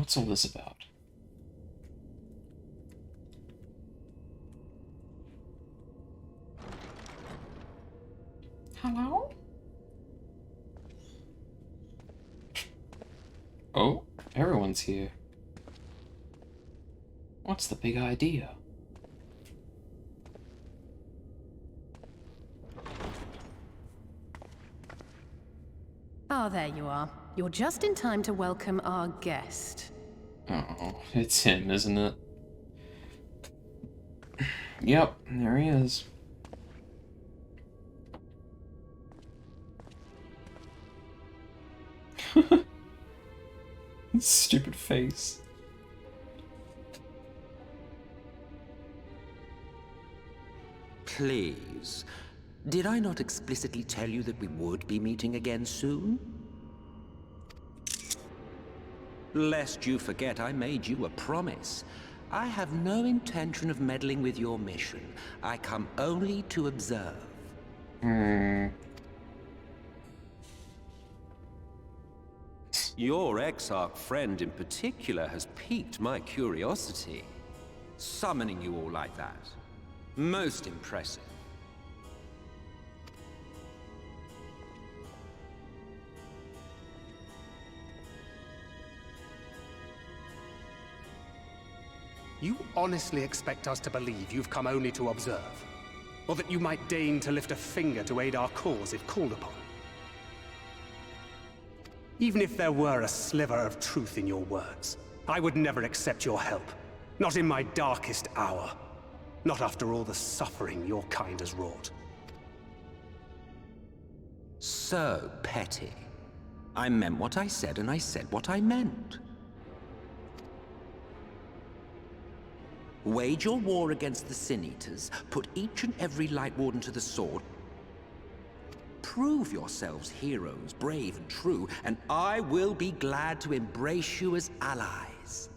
What's all this about? Hello? Oh, everyone's here. What's the big idea? Ah, there you are. You're just in time to welcome our guest. Oh, it's him, isn't it? Yep, there he is. Stupid face. Please, did I not explicitly tell you that we would be meeting again soon? Lest you forget, I made you a promise. I have no intention of meddling with your mission. I come only to observe. Your Exarch friend in particular has piqued my curiosity. Summoning you all like that. Most impressive. You honestly expect us to believe you've come only to observe? Or that you might deign to lift a finger to aid our cause if called upon? Even if there were a sliver of truth in your words, I would never accept your help. Not in my darkest hour. Not after all the suffering your kind has wrought. So petty. I meant what I said, and I said what I meant. Wage your war against the Sin Eaters, put each and every Light Warden to the sword, prove yourselves heroes, brave and true, and I will be glad to embrace you as allies.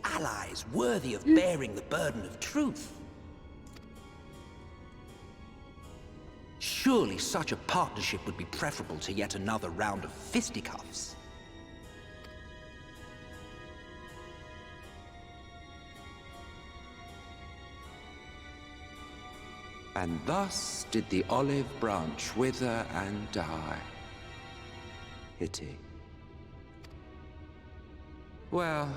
Allies worthy of bearing the burden of truth. Surely such a partnership would be preferable to yet another round of fisticuffs. And thus did the olive branch wither and die. Pity. Well,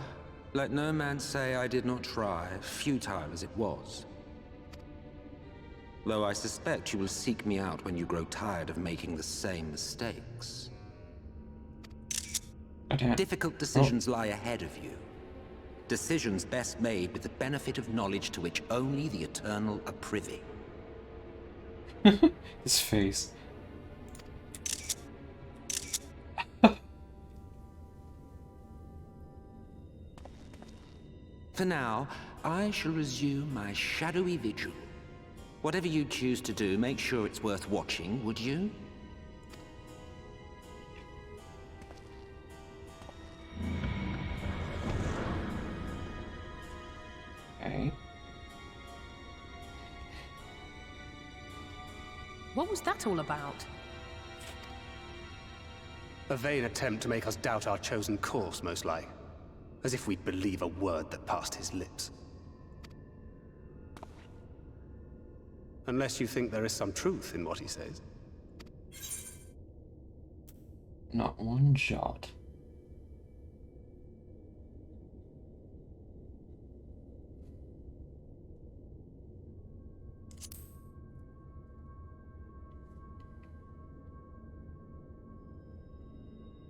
let no man say I did not try, futile as it was. Though I suspect you will seek me out when you grow tired of making the same mistakes. Okay. Difficult decisions lie ahead of you. Decisions best made with the benefit of knowledge to which only the Eternal are privy. His face. For now, I shall resume my shadowy vigil. Whatever you choose to do, make sure it's worth watching, would you? Okay. What was that all about? A vain attempt to make us doubt our chosen course, most like. As if we'd believe a word that passed his lips. Unless you think there is some truth in what he says. Not one jot.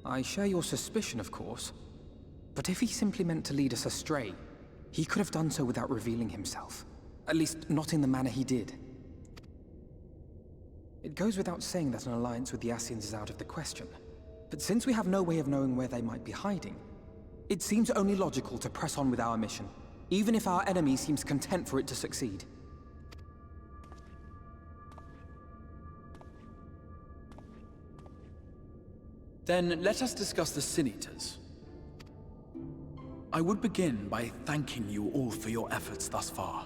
I share your suspicion, of course. But if he simply meant to lead us astray, he could have done so without revealing himself. At least, not in the manner he did. It goes without saying that an alliance with the Ascians is out of the question. But since we have no way of knowing where they might be hiding, it seems only logical to press on with our mission, even if our enemy seems content for it to succeed. Then let us discuss the Sin Eaters. I would begin by thanking you all for your efforts thus far.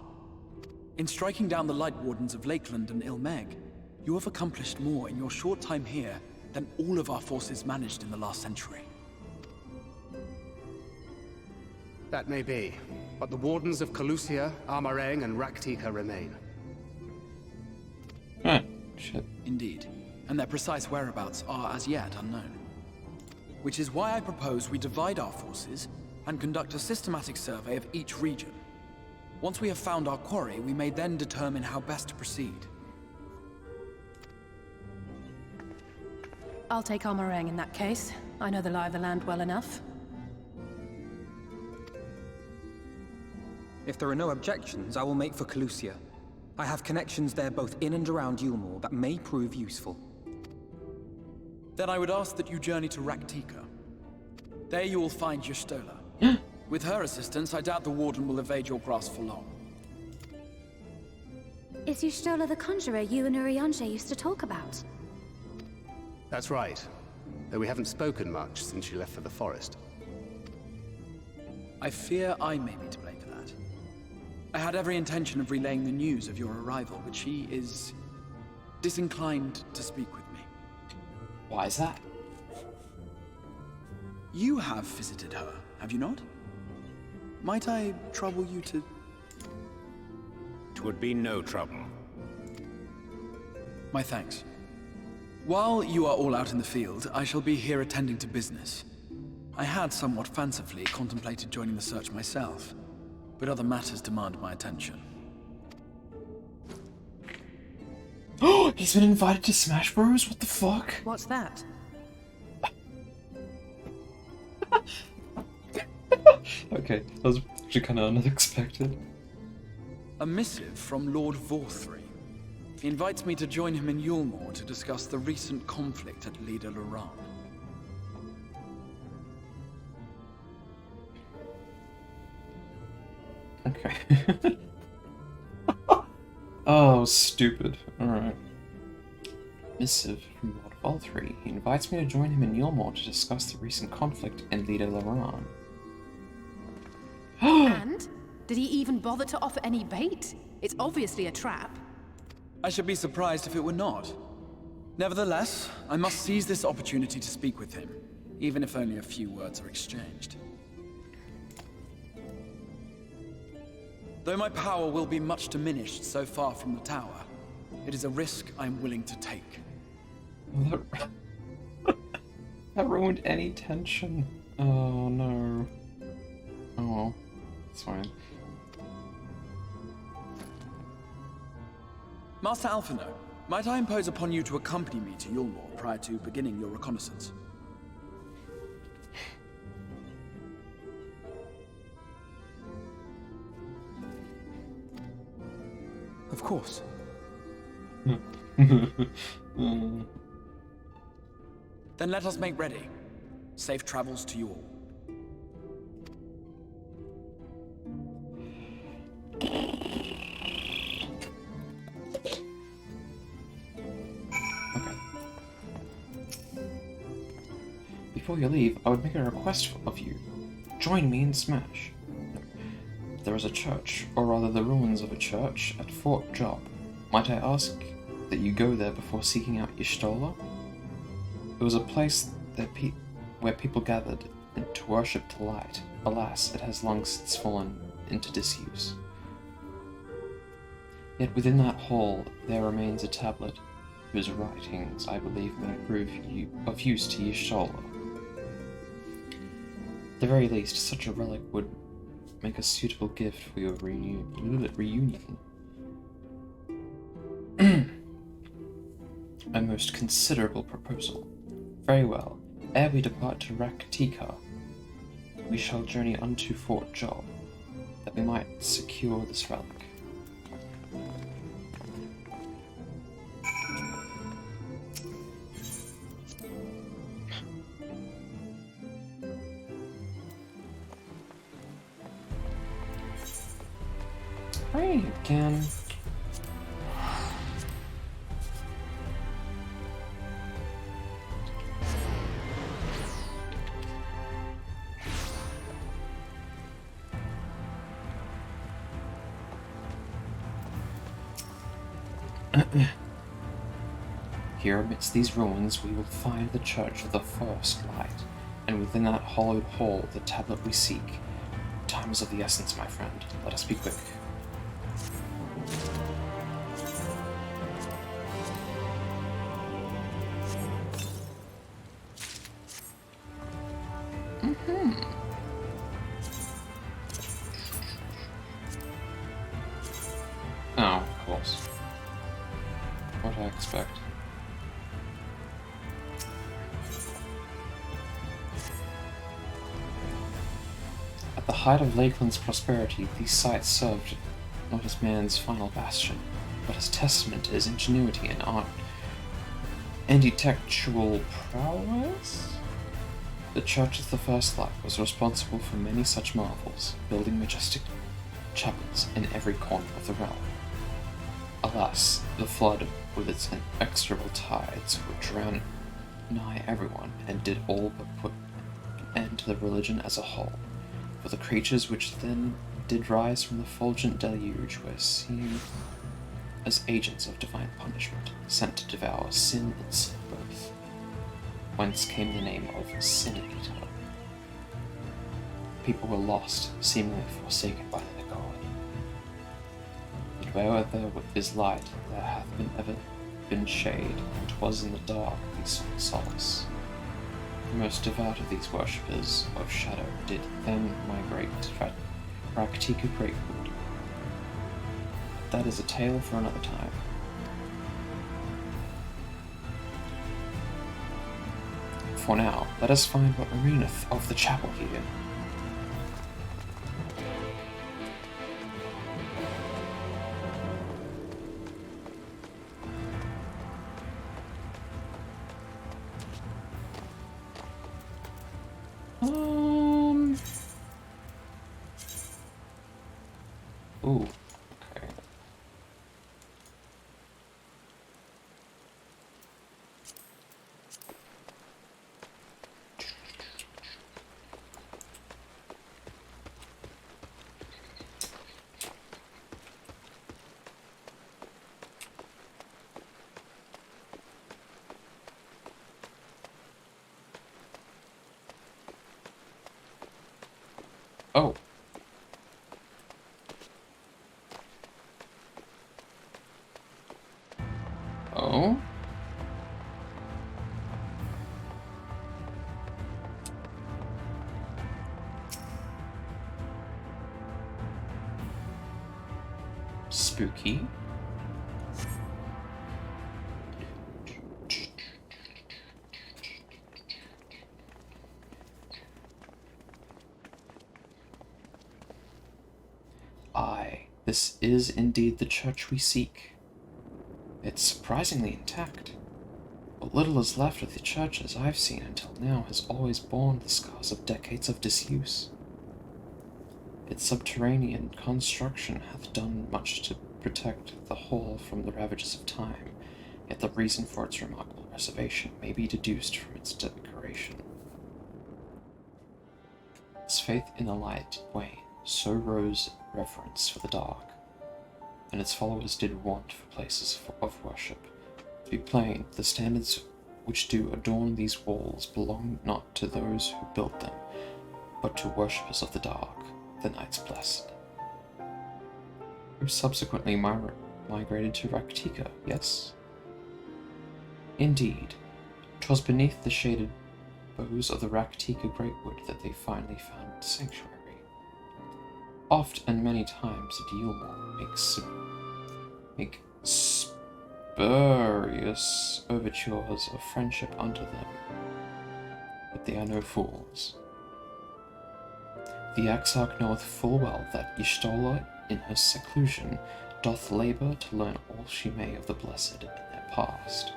In striking down the Light Wardens of Lakeland and Ilmeg, you have accomplished more in your short time here than all of our forces managed in the last century. That may be, but the Wardens of Calusia, Armareng, and Rak'Tika remain. Huh. Shit. Indeed. And their precise whereabouts are as yet unknown. Which is why I propose we divide our forces and conduct a systematic survey of each region. Once we have found our quarry, we may then determine how best to proceed. I'll take Armareng in that case. I know the lie of the land well enough. If there are no objections, I will make for Calusia. I have connections there both in and around Yulmore that may prove useful. Then I would ask that you journey to Rak'Tika. There you will find Y'shtola. With her assistance, I doubt the Warden will evade your grasp for long. Is Y'shtola the conjurer you and Urianger used to talk about? That's right. Though we haven't spoken much since she left for the forest. I fear I may be to blame for that. I had every intention of relaying the news of your arrival, but she is disinclined to speak with me. Why is that? You have visited her, have you not? Might I trouble you to... Twould be no trouble. My thanks. While you are all out in the field, I shall be here attending to business. I had somewhat fancifully contemplated joining the search myself, but other matters demand my attention. Oh, he's been invited to Smash Bros? What the fuck? What's that? Okay, that was actually kind of unexpected. A missive from Lord Vorthry. He invites me to join him in Yulmore to discuss the recent conflict at Leader Laran. Okay. Oh, stupid. Alright. Missive from Lord Vorthry. He invites me to join him in Yulmore to discuss the recent conflict in Leader Laran. And? Did he even bother to offer any bait? It's obviously a trap. I should be surprised if it were not. Nevertheless, I must seize this opportunity to speak with him, even if only a few words are exchanged. Though my power will be much diminished so far from the tower, it is a risk I am willing to take. That ruined any tension. Oh no. Oh well. It's fine. Master Alphino, might I impose upon you to accompany me to Yulmore prior to beginning your reconnaissance? Of course. Then let us make ready. Safe travels to you all. Before you leave, I would make a request of you. Join me in Smash. There is a church, or rather the ruins of a church, at Fort Job. Might I ask that you go there before seeking out Y'shtola? It was a place that where people gathered to worship the light. Alas, it has long since fallen into disuse. Yet within that hall there remains a tablet whose writings, I believe, may prove of use to Y'shtola. At the very least, such a relic would make a suitable gift for your reunion. A most considerable proposal. Very well. Ere we depart to Rak'Tika, we shall journey unto Fort Job, that we might secure this relic. Right again. Here amidst these ruins we will find the Church of the First Light, and within that hollowed hole the tablet we seek. Time Time is of the essence, my friend. Let us be quick. Oh, of course. What did I expect? At the height of Lakeland's prosperity, these sites served not as man's final bastion, but as testament to his ingenuity and art and architectural prowess. The Church of the First Light was responsible for many such marvels, building majestic chapels in every corner of the realm. Alas, the flood, with its inexorable tides, would drown nigh everyone, and did all but put an end to the religion as a whole. For the creatures which then did rise from the fulgent deluge were seen as agents of divine punishment, sent to devour sin and sin both, whence came the name of Sin Eater. People were lost, seemingly forsaken by their god. And where there is light, there hath ever been shade, and 'twas in the dark we sought solace. The most devout of these worshippers of shadow did then migrate to Rak'Tika Greatwood. That is a tale for another time. For now, let us find what remaineth of the chapel here. Ooh, okay. Oh. Oh? Spooky. Aye, this is indeed the church we seek. It's surprisingly intact. What little is left of the churches I've seen until now has always borne the scars of decades of disuse. Its subterranean construction hath done much to protect the whole from the ravages of time, yet the reason for its remarkable preservation may be deduced from its decoration. As faith in the light waned, so rose reverence for the dark, and its followers did want for places of worship. To be plain, the standards which do adorn these walls belong not to those who built them, but to worshippers of the dark, the Knights Blessed, who subsequently migrated to Rak'Tika, yes? Indeed, 'twas beneath the shaded boughs of the Rak'Tika Greatwood that they finally found sanctuary. Oft and many times did Yulmore make spurious overtures of friendship unto them, but they are no fools. The Exarch knoweth full well that Y'shtola in her seclusion doth labour to learn all she may of the Blessed and their past.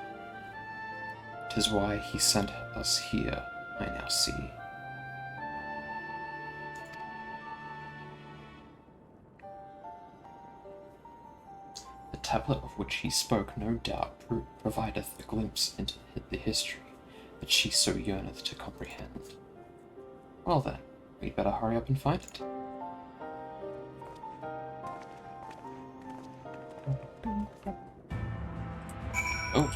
'Tis why he sent us here, I now see. The tablet of which he spoke no doubt provideth a glimpse into the history that she so yearneth to comprehend. Well then, we'd better hurry up and find it. Oh.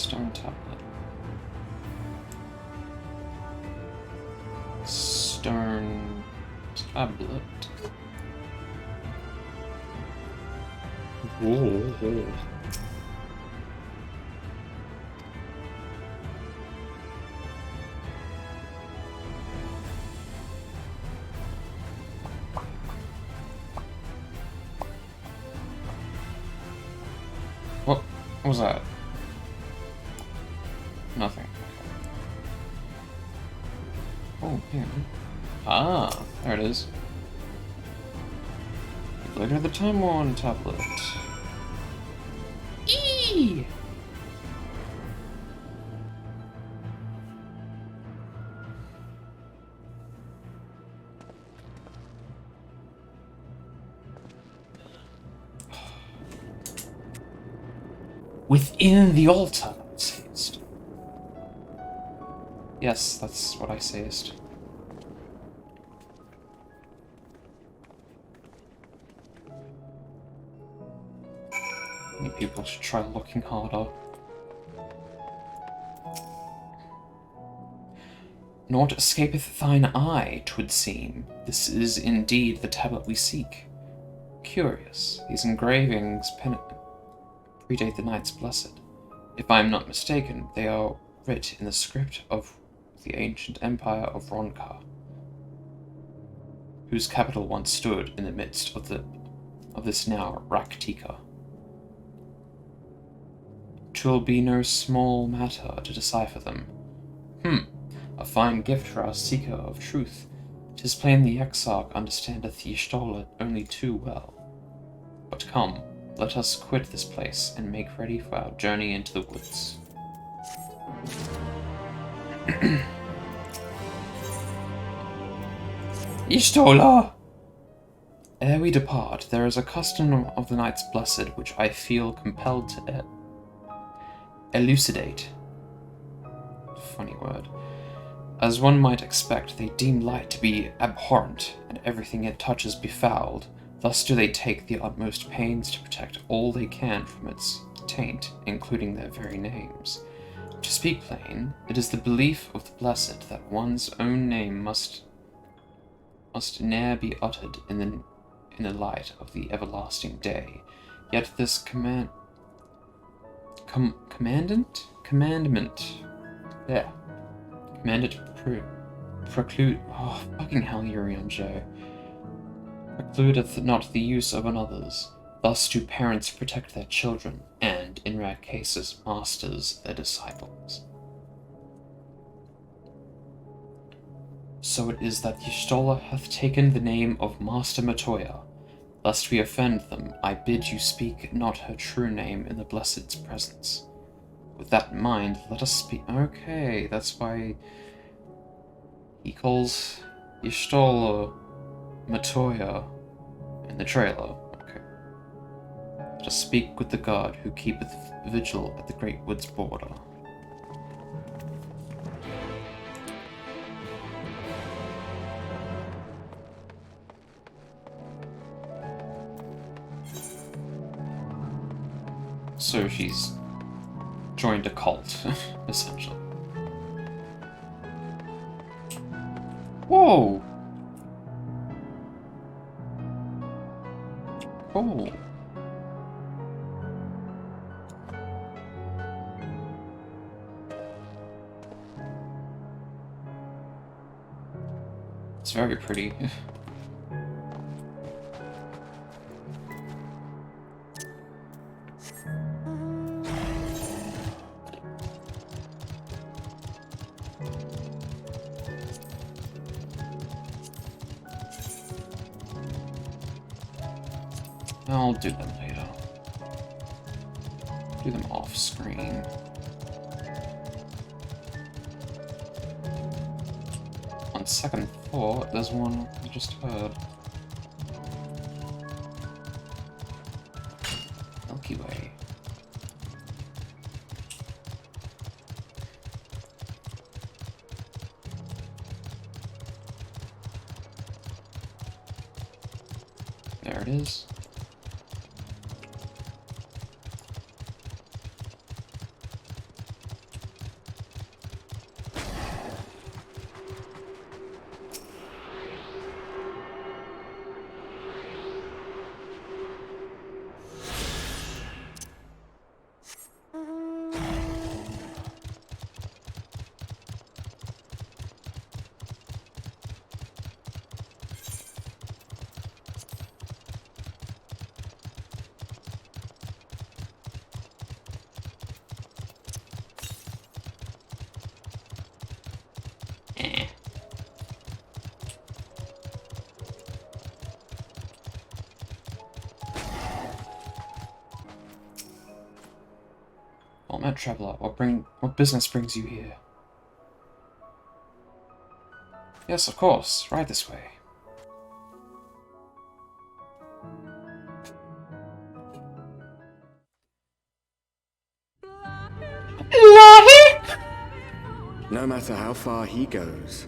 Stone tablet. Stone tablet. Whoa. What was that? Nothing. Oh, here. Ah, there it is. Later the Time Worn tablet. Eee! Within the altar, sayest. Yes, that's what I sayest. Many people should try looking harder. Naught escapeth thine eye, 'twould seem. This is indeed the tablet we seek. Curious, these engravings predate the Knights Blessed. If I am not mistaken, they are writ in the script of the ancient empire of Ronka, whose capital once stood in the midst of this now Rak'Tika. 'Twill be no small matter to decipher them. A fine gift for our seeker of truth. 'Tis plain the Exarch understandeth Y'shtola only too well. But come, let us quit this place and make ready for our journey into the woods. Y'shtola! Ere we depart, there is a custom of the Knights Blessed which I feel compelled to elucidate. Funny word. As one might expect, they deem light to be abhorrent, and everything it touches befouled. Thus do they take the utmost pains to protect all they can from its taint, including their very names. To speak plain, it is the belief of the Blessed that one's own name must ne'er be uttered in the light of the everlasting day. Yet this commandment, preclude. Oh, fucking hell, Urian J. Precludeth not the use of another's. Thus do parents protect their children, and, in rare cases, masters their disciples. So it is that Y'shtola hath taken the name of Master Matoya. Lest we offend them, I bid you speak not her true name in the Blessed's presence. With that in mind, let us speak. Okay, that's why he calls Y'shtola Matoya in the trailer. Okay. Let us speak with the guard who keepeth vigil at the Greatwood's border. So she's joined a cult, essentially. Whoa! Oh. It's very pretty. I'll do them later. Do them off screen. On second thought, there's one I just heard. Milky Way. There it is. met, traveler? What business brings you here? Yes, of course. Right this way. Lahee! No matter how far he goes,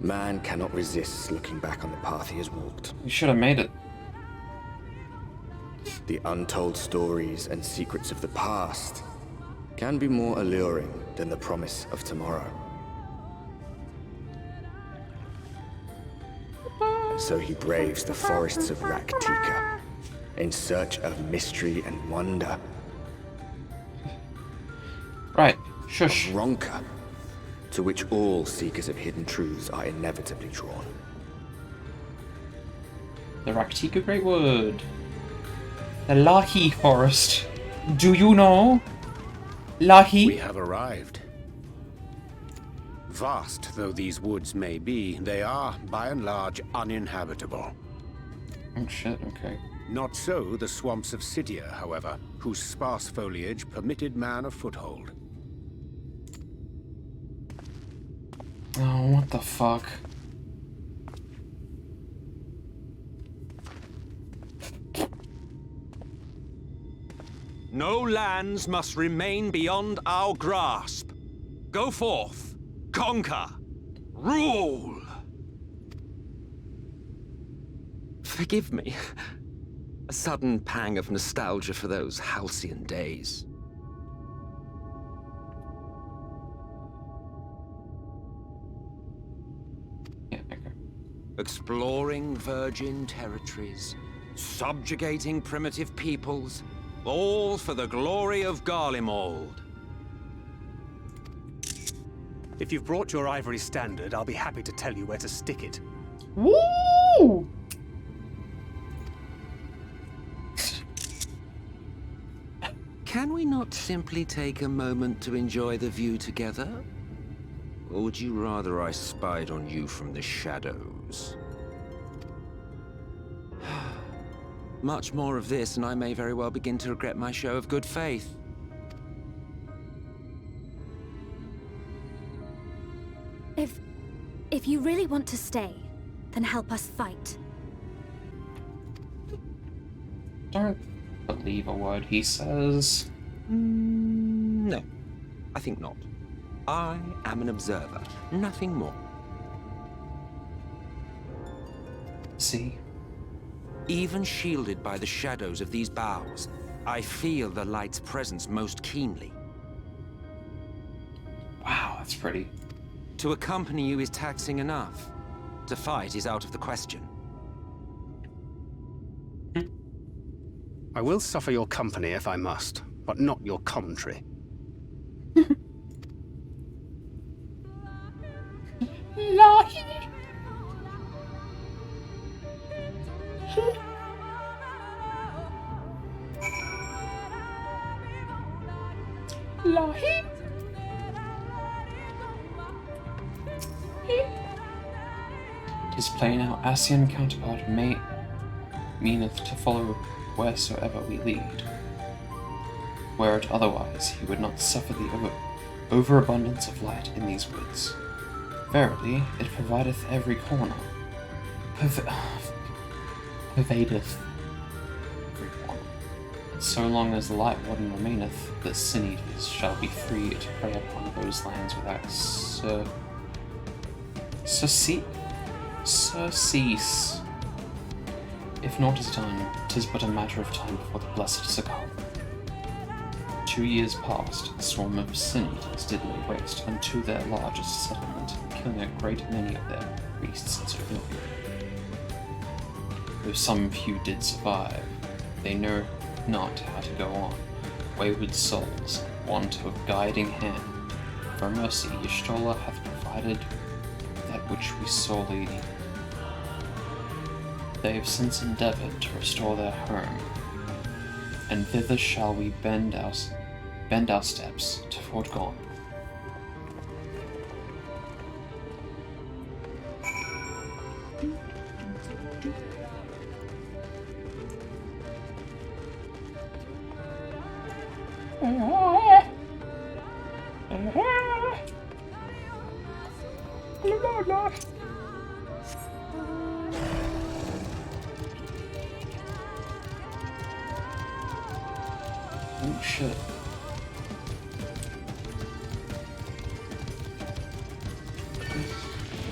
man cannot resist looking back on the path he has walked. You should have made it. The untold stories and secrets of the past can be more alluring than the promise of tomorrow. And so he braves the forests of Rak'Tika in search of mystery and wonder. Right. Shush. Ronka, to which all seekers of hidden truths are inevitably drawn. The Rak'Tika Greatwood. The Lahee forest. Do you know? Lahee? We have arrived. Vast though these woods may be, they are, by and large, uninhabitable. Oh shit, okay. Not so the swamps of Cydia, however, whose sparse foliage permitted man a foothold. Oh, what the fuck? No lands must remain beyond our grasp. Go forth, conquer, rule! Forgive me. A sudden pang of nostalgia for those halcyon days. Yeah, okay. Exploring virgin territories, subjugating primitive peoples, all for the glory of Garlemald. If you've brought your ivory standard, I'll be happy to tell you where to stick it. Woo! Can we not simply take a moment to enjoy the view together? Or would you rather I spied on you from the shadows? Much more of this, and I may very well begin to regret my show of good faith. If you really want to stay, then help us fight. Don't believe a word he says. No, I think not. I am an observer, nothing more. See? Even shielded by the shadows of these boughs, I feel the light's presence most keenly. Wow, that's pretty. To accompany you is taxing enough. To fight is out of the question. I will suffer your company if I must, but not your commentary. Lahee! Lahee! His plain our Ascian counterpart meaneth to follow wheresoever we lead. Were it otherwise, he would not suffer the overabundance of light in these woods. Verily, it provideth every corner. Pervadeth every corner. So long as the light warden remaineth, the sin-eaters shall be free to prey upon those lands without surcease. If naught is done, 'tis but a matter of time before the blessed succumb. 2 years past, a swarm of sin-eaters did lay waste unto their largest settlement, killing a great many of their priests and civilians. Though some few did survive, they know not how to go on. Wayward souls, want of guiding hand. For mercy, Y'shtola hath provided that which we sorely need. They have since endeavoured to restore their home, and thither shall we bend our steps to Fort Gone. Oh shit.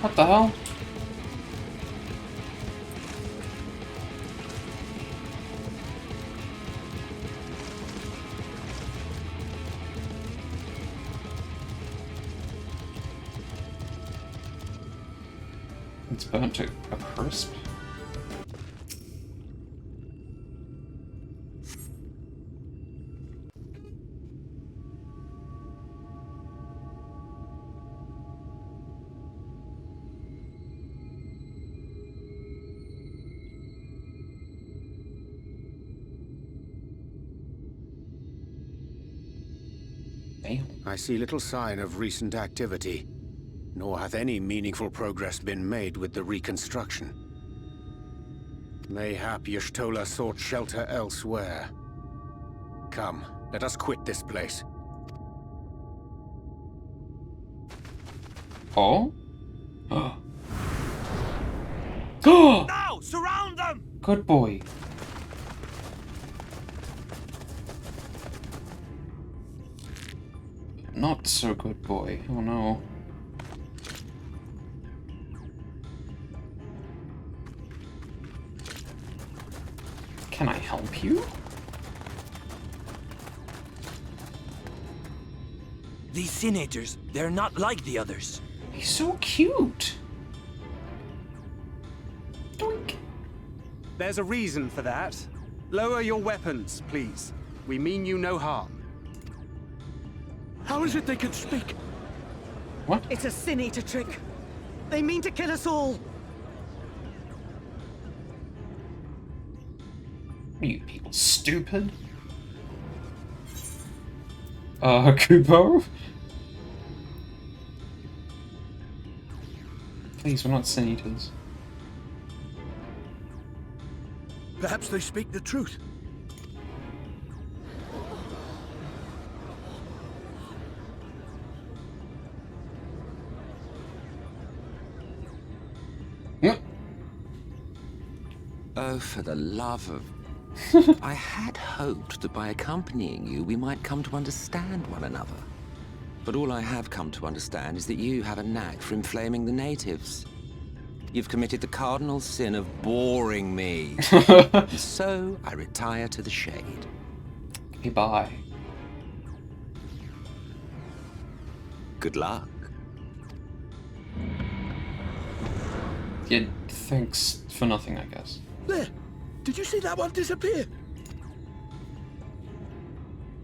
What the hell? It's burnt to a crisp. Damn. I see little sign of recent activity, nor hath any meaningful progress been made with the reconstruction. Mayhap Y'shtola sought shelter elsewhere. Come, let us quit this place. Oh? Oh. Go! Now! Surround them! Good boy. Not so good boy. Oh no. Can I help you? These senators, they're not like the others. He's so cute. Doink. There's a reason for that. Lower your weapons, please. We mean you no harm. How is it they can speak? What? It's a senator trick. They mean to kill us all. Are you people stupid? Kubo? Please, we're not senators. Perhaps they speak the truth. Oh, for the love of... I had hoped that by accompanying you, we might come to understand one another. But all I have come to understand is that you have a knack for inflaming the natives. You've committed the cardinal sin of boring me. And so, I retire to the shade. Okay, bye. Good luck. Yeah, thanks for nothing, I guess. There! Did you see that one disappear?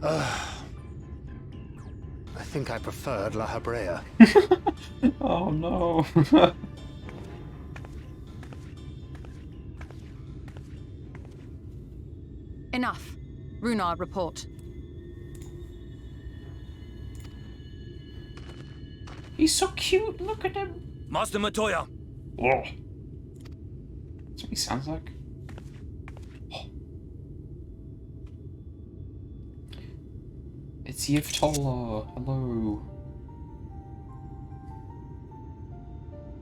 I think I preferred Lahee. Oh no. Enough. Runar, report. He's so cute, look at him. Master Matoya! Whoa. That's what he sounds like. Oh. It's Y'shtola. Hello.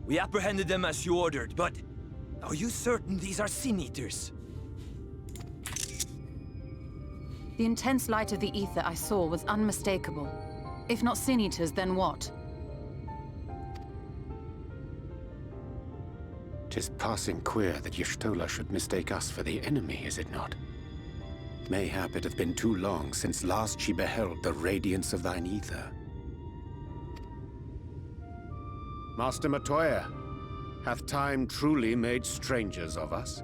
We apprehended them as you ordered, but... Are you certain these are sin eaters? The intense light of the ether I saw was unmistakable. If not sin eaters, then what? 'Tis passing queer that Y'shtola should mistake us for the enemy, is it not? Mayhap it hath been too long since last she beheld the radiance of thine ether. Master Matoya, hath time truly made strangers of us?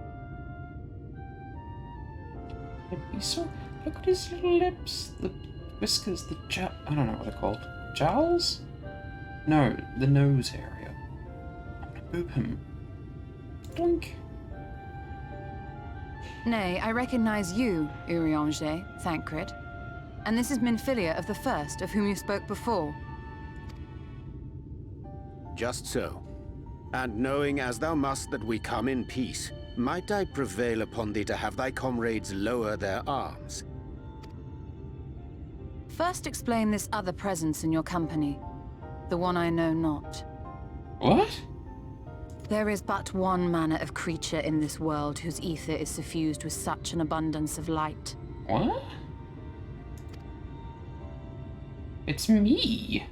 He's so... Look at his little lips, the whiskers, the I don't know what they're called. Jowls? No, the nose area. I'm gonna boop him. Doink. Nay, I recognize you, Urianger, Thancred. And this is Minfilia of the First, of whom you spoke before. Just so. And knowing as thou must that we come in peace, might I prevail upon thee to have thy comrades lower their arms? First explain this other presence in your company. The one I know not. What? There is but one manner of creature in this world whose ether is suffused with such an abundance of light. What? It's me.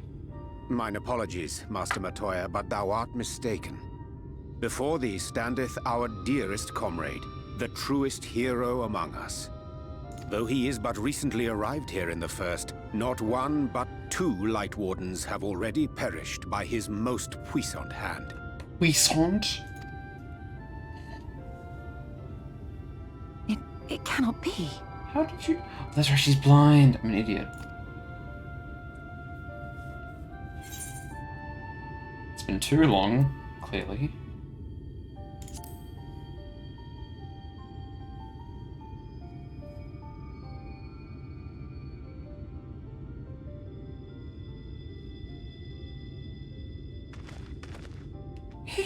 Mine apologies, Master Matoya, but thou art mistaken. Before thee standeth our dearest comrade, the truest hero among us. Though he is but recently arrived here in the First, not one but 2 Light Wardens have already perished by his most puissant hand. Puissant? It cannot be. How did you... Oh, that's right, she's blind. I'm an idiot. It's been too long, clearly.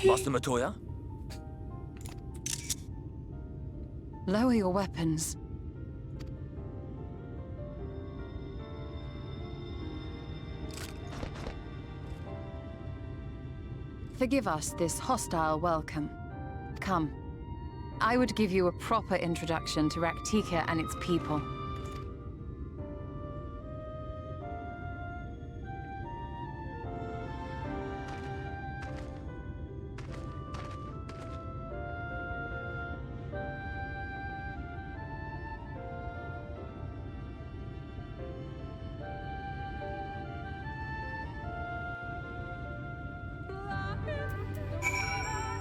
Master Matoya? Lower your weapons. Forgive us this hostile welcome. Come. I would give you a proper introduction to Rak'Tika and its people.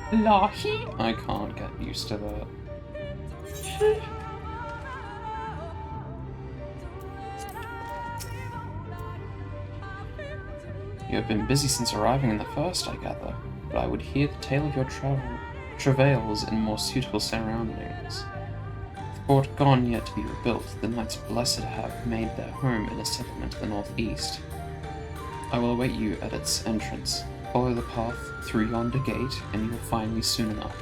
Lahee? I can't get used to that. You have been busy since arriving in the First, I gather, but I would hear the tale of your travails in more suitable surroundings. The fort gone yet to be rebuilt, the Knights Blessed have made their home in a settlement to the northeast. I will await you at its entrance. Follow the path through yonder gate, and you will find me soon enough.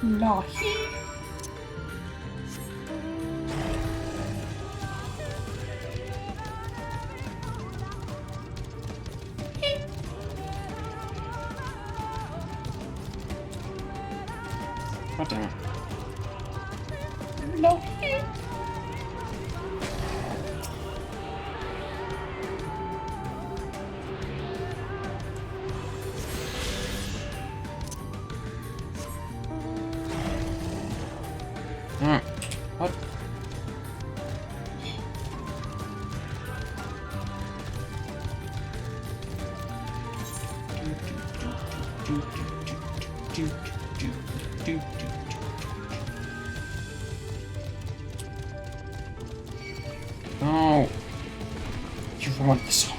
Lahee. God damn it. Lahee. What? No. You ruined the song.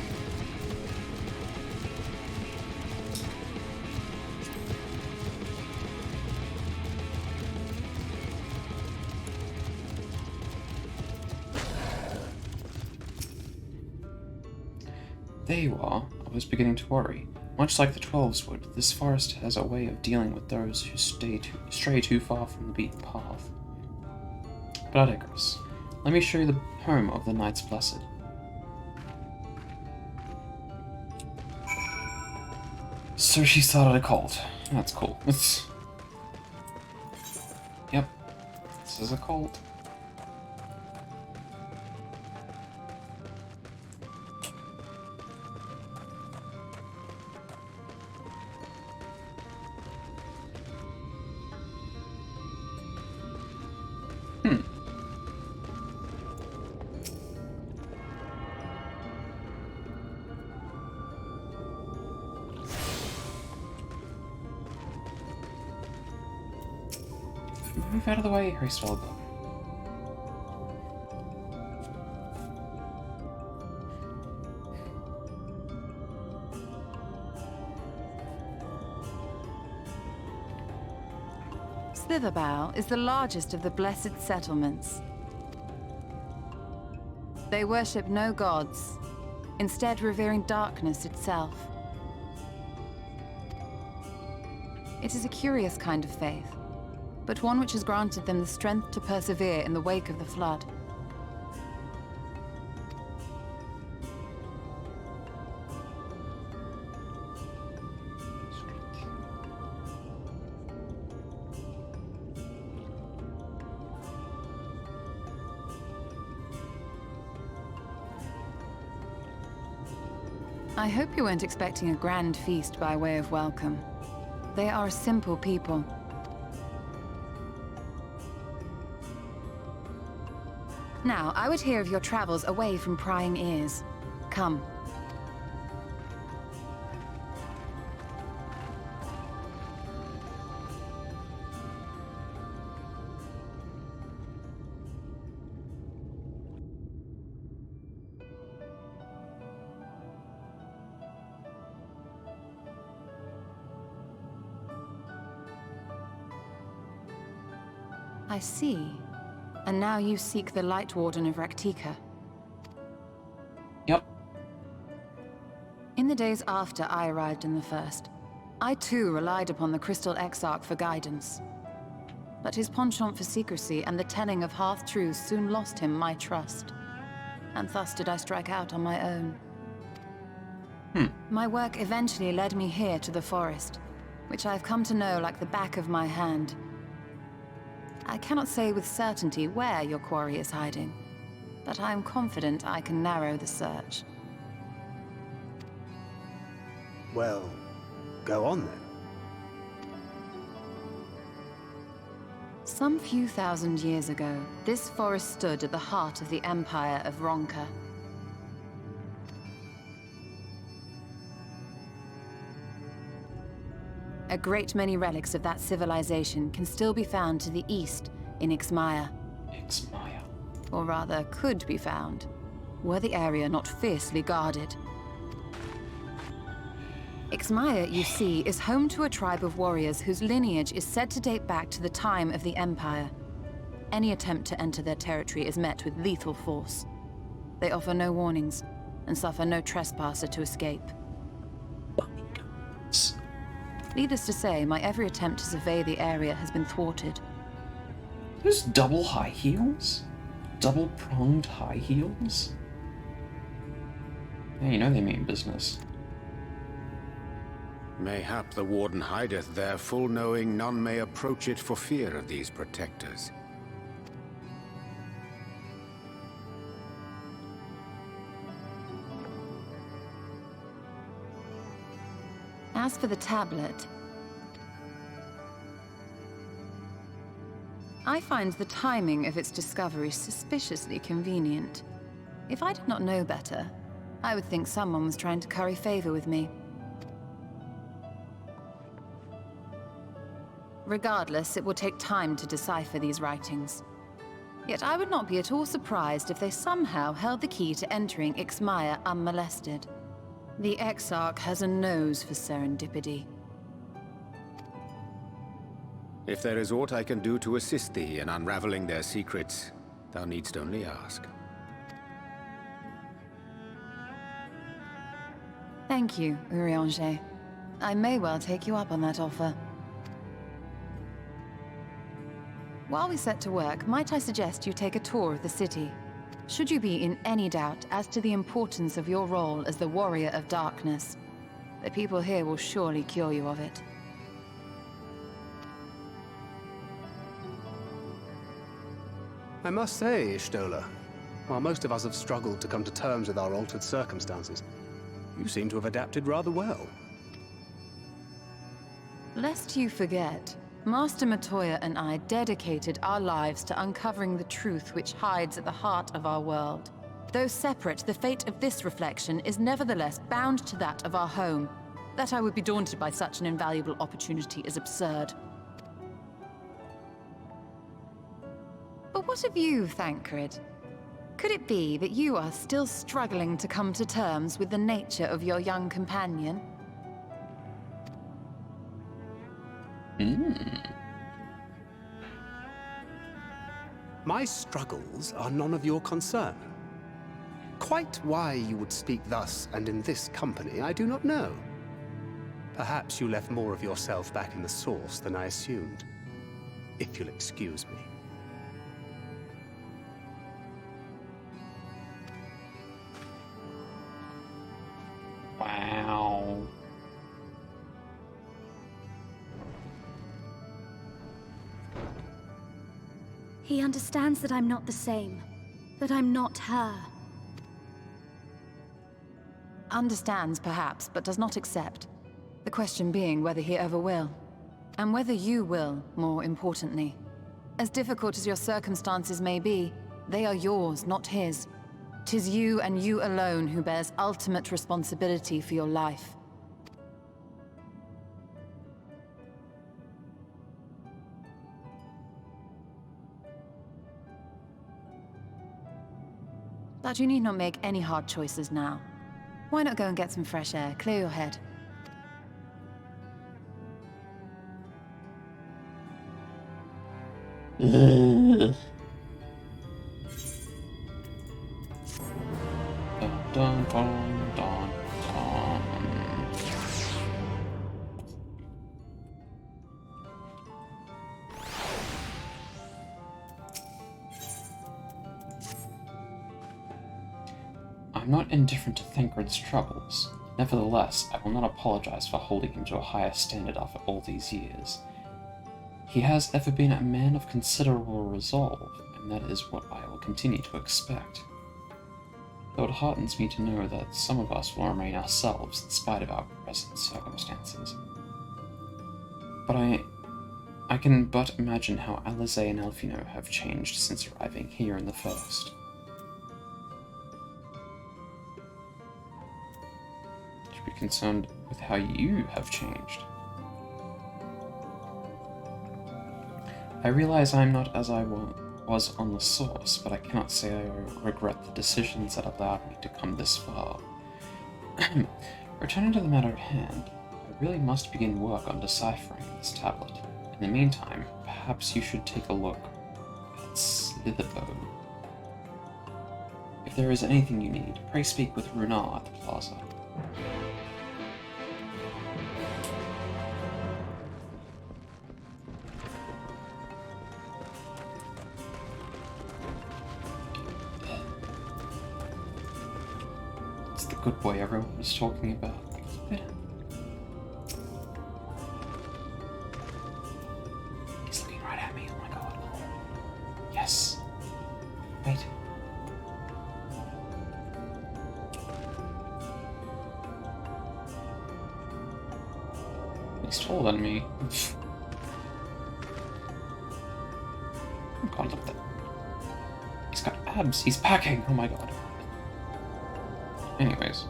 There you are. I was beginning to worry. Much like the Twelves would, this forest has a way of dealing with those who stray too far from the beaten path. But I digress. Let me show you the home of the Knights Blessed. So she started a cult. That's cool. Yep. This is a cult. Move out of the way, Hairstyle Book. Slitherbow is the largest of the blessed settlements. They worship no gods, instead revering darkness itself. It is a curious kind of faith. but one which has granted them the strength to persevere in the wake of the flood. I hope you weren't expecting a grand feast by way of welcome. They are a simple people. Now, I would hear of your travels away from prying ears. Come. I see. And now you seek the Light Warden of Rak'Tika. Yep. In the days after I arrived in the First, I too relied upon the Crystal Exarch for guidance. But his penchant for secrecy and the telling of half-truths soon lost him my trust. And thus did I strike out on my own. My work eventually led me here to the forest, which I have come to know like the back of my hand. I cannot say with certainty where your quarry is hiding, but I am confident I can narrow the search. Well, go on then. Some few thousand years ago, this forest stood at the heart of the Empire of Ronka. A great many relics of that civilization can still be found to the east in Ixmaya. Ixmaya. Or rather, could be found, were the area not fiercely guarded. Ixmaya, you see, is home to a tribe of warriors whose lineage is said to date back to the time of the Empire. Any attempt to enter their territory is met with lethal force. They offer no warnings, and suffer no trespasser to escape. Needless to say, my every attempt to survey the area has been thwarted. Those double high heels? Double-pronged high heels? Yeah, you know they mean business. Mayhap the Warden hideth there, full knowing none may approach it for fear of these protectors. As for the tablet, I find the timing of its discovery suspiciously convenient. If I did not know better, I would think someone was trying to curry favor with me. Regardless, it will take time to decipher these writings. Yet I would not be at all surprised if they somehow held the key to entering Ixmaya unmolested. The Exarch has a nose for serendipity. If there is aught I can do to assist thee in unraveling their secrets, thou needst only ask. Thank you, Urianger. I may well take you up on that offer. While we set to work, might I suggest you take a tour of the city? Should you be in any doubt as to the importance of your role as the Warrior of Darkness, the people here will surely cure you of it. I must say, Ishtola, while most of us have struggled to come to terms with our altered circumstances, you seem to have adapted rather well. Lest you forget, Master Matoya and I dedicated our lives to uncovering the truth which hides at the heart of our world. Though separate, the fate of this reflection is nevertheless bound to that of our home. That I would be daunted by such an invaluable opportunity is absurd. But what of you, Thancred? Could it be that you are still struggling to come to terms with the nature of your young companion? My struggles are none of your concern. Quite why you would speak thus and in this company, I do not know. Perhaps you left more of yourself back in the source than I assumed. if you'll excuse me. Wow. He understands that I'm not the same. That I'm not her. Understands, perhaps, but does not accept. The question being whether he ever will. And whether you will, more importantly. As difficult as your circumstances may be, they are yours, not his. 'Tis you and you alone who bears ultimate responsibility for your life. But you need not make any hard choices now. Why not go and get some fresh air, clear your head? Dun, dun, dun, dun, dun. I'm not indifferent to Thancred's troubles. Nevertheless, I will not apologize for holding him to a higher standard after all these years. He has ever been a man of considerable resolve, and that is what I will continue to expect. Though it heartens me to know that some of us will remain ourselves in spite of our present circumstances. But I can but imagine how Alize and Elfino have changed since arriving here in the First. Should be concerned with how you have changed. I realize I am not as I was on the source, but I cannot say I regret the decisions that allowed me to come this far. Returning to the matter at hand, I really must begin work on deciphering this tablet. In the meantime, perhaps you should take a look at Slitherbow. If there is anything you need, pray speak with Runar at the plaza. Good boy everyone was talking about. He's looking right at me, oh my god. Yes. Wait. He's taller than me. Oh god, look at that. He's got abs, he's packing, oh my god. Anyways.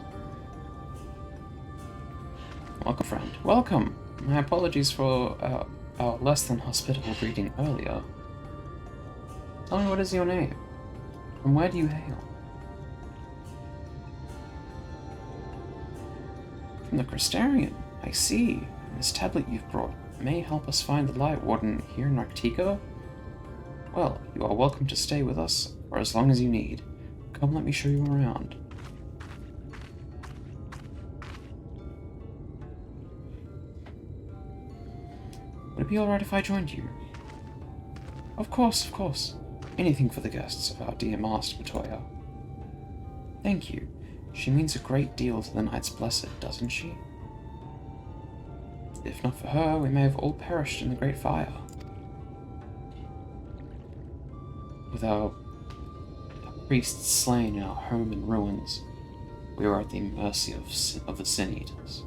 Welcome, friend. Welcome! My apologies for our less than hospitable greeting earlier. Tell me, what is your name? From where do you hail? From the Crystarian. I see. This tablet you've brought may help us find the Light Warden here in Rak'Tika? Well, you are welcome to stay with us for as long as you need. Come, let me show you around. Would it be alright if I joined you? Of course, of course. Anything for the guests of our dear Master Matoya. Thank you. She means a great deal to the Knights Blessed, doesn't she? If not for her, we may have all perished in the Great Fire. With our priests slain in our home in ruins, we were at the mercy of the Sin Eaters.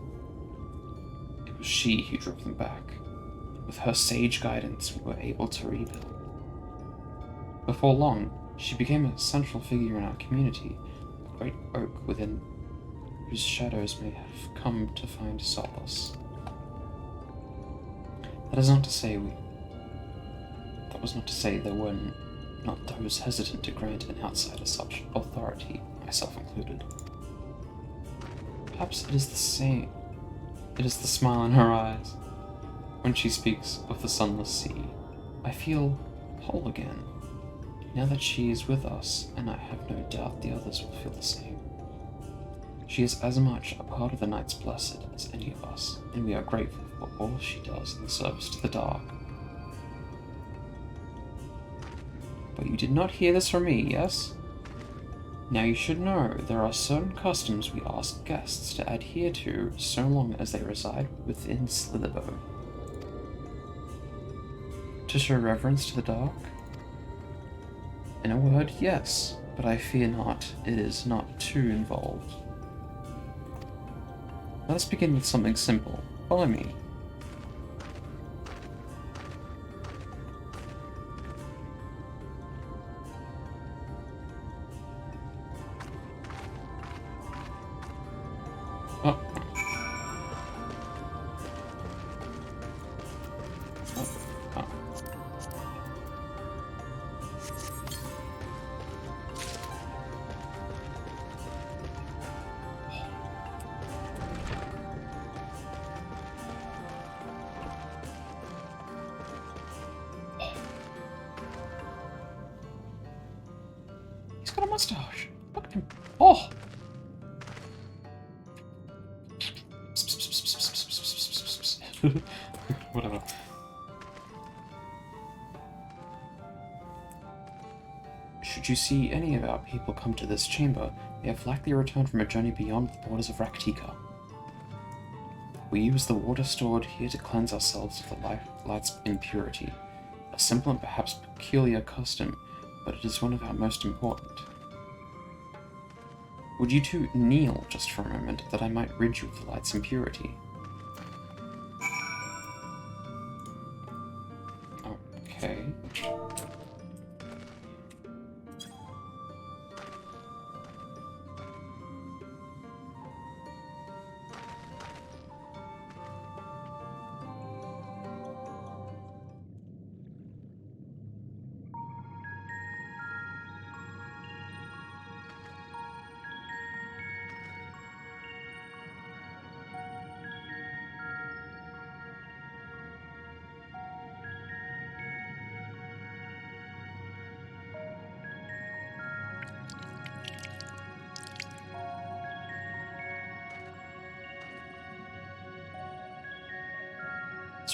It was she who drove them back. With her sage guidance, we were able to rebuild. Before long, she became a central figure in our community, a great oak within whose shadows may have come to find solace. That was not to say there were not those hesitant to grant an outsider such authority, myself included. Perhaps it is the same. It is the smile in her eyes. When she speaks of the sunless sea, I feel whole again. Now that she is with us, and I have no doubt the others will feel the same. She is as much a part of the Knights Blessed as any of us, and we are grateful for all she does in the service to the Dark. But you did not hear this from me, yes? Now you should know there are certain customs we ask guests to adhere to so long as they reside within Slitherbow. To show reverence to the dark? In a word, yes, but I fear not, it is not too involved. Let us begin with something simple. Follow me. Oh. Oh. He's got a mustache. Look at him. Oh! Whatever. Should you see any of our people come to this chamber, they have likely returned from a journey beyond the borders of Rak'Tika. We use the water stored here to cleanse ourselves of the light's impurity. A simple and perhaps peculiar custom, but it is one of our most important. Would you two kneel just for a moment, that I might rid you of the light's impurity? Okay.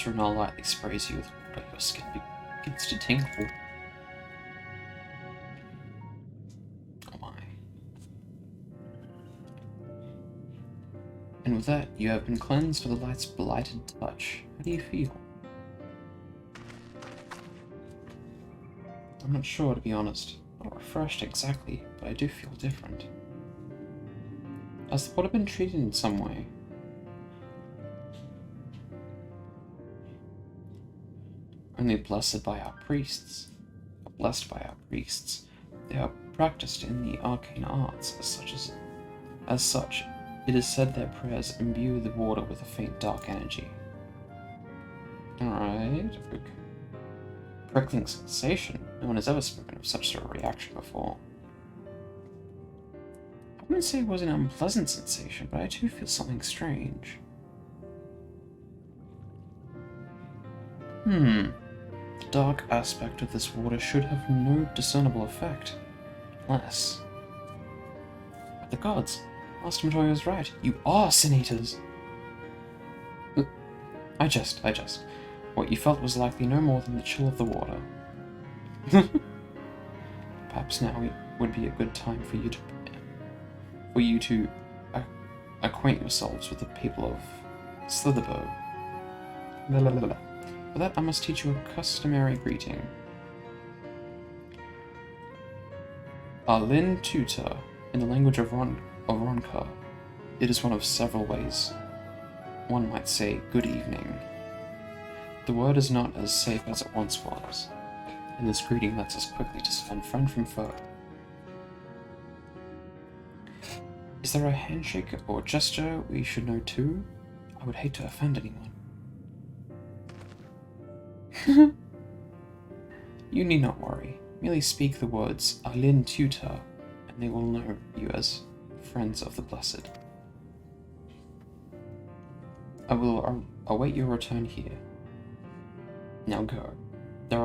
Renal lightly sprays you with water, your skin begins to tingle. Oh my. And with that, you have been cleansed of the light's blighted touch. How do you feel? I'm not sure, to be honest. Not refreshed exactly, but I do feel different. Has the water been treated in some way? Only blessed by our priests. Blessed by our priests. They are practiced in the arcane arts, as such, it is said their prayers imbue the water with a faint dark energy. Alright. Prickling sensation. No one has ever spoken of such a reaction before. I wouldn't say it was an unpleasant sensation, but I do feel something strange. The dark aspect of this water should have no discernible effect. Unless... But the gods! Master Matoya was right. You are Sin Eaters! I jest. What you felt was likely no more than the chill of the water. Perhaps now would be a good time for you to acquaint yourselves with the people of Slitherbow. For that, I must teach you a customary greeting. Alin Tutor, in the language of Ronka. It is one of several ways. One might say, good evening. The word is not as safe as it once was, and this greeting lets us quickly discern friend from foe. Is there a handshake or gesture we should know too? I would hate to offend anyone. You need not worry. Merely speak the words Alin Tutor, and they will know you as friends of the Blessed. I will await your return here. Now go. They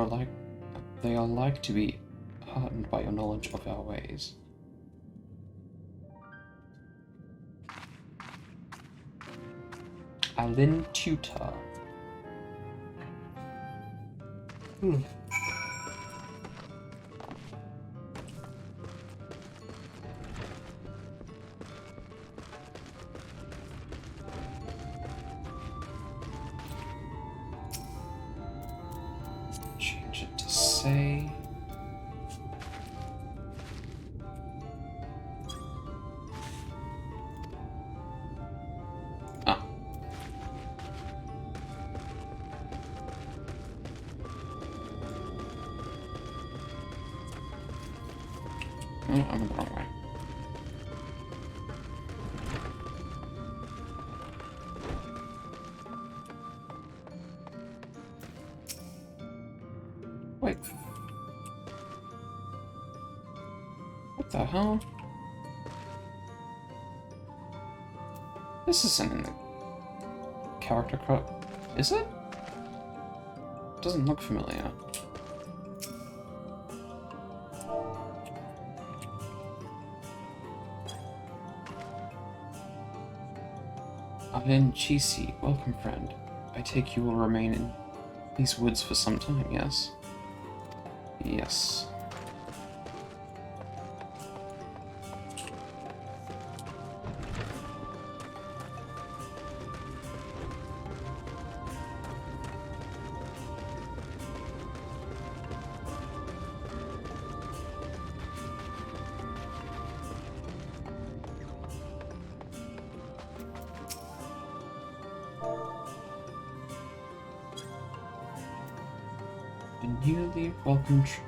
are like to be heartened by your knowledge of our ways. Alin Tutor. say? Ah. Oh, I'm the wrong way. Wait. What the hell? This isn't in the character crop, is it? Doesn't look familiar. Aben Chisi, welcome friend. I take you will remain in these woods for some time, yes? Yes.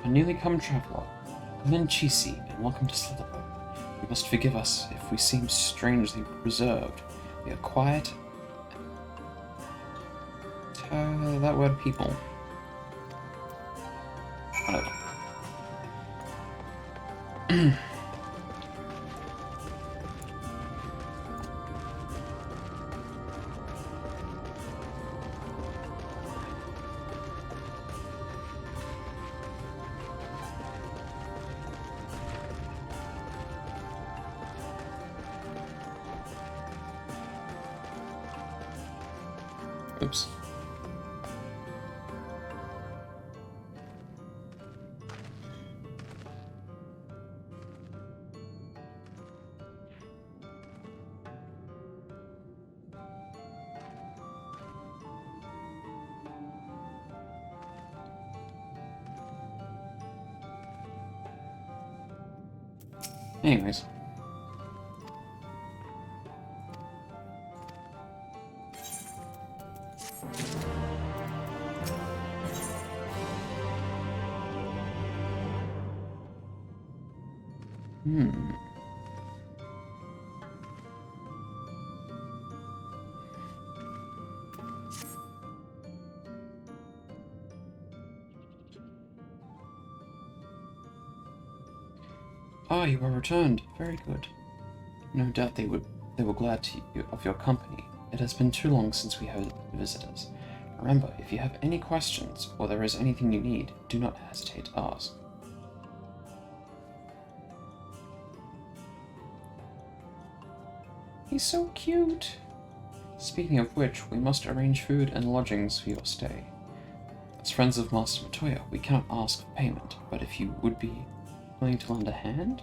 A newly come traveler. Aben Chisi, and welcome to Slitherwood. You must forgive us if we seem strangely reserved. We are quiet. That word people. Whatever. Oops. Anyways. Ah, you are returned. Very good. No doubt they were glad of your company. It has been too long since we had visitors. Remember, if you have any questions or there is anything you need, do not hesitate to ask. He's so cute. Speaking of which, we must arrange food and lodgings for your stay. As friends of Master Matoya, we cannot ask for payment, but if you would be willing to lend a hand?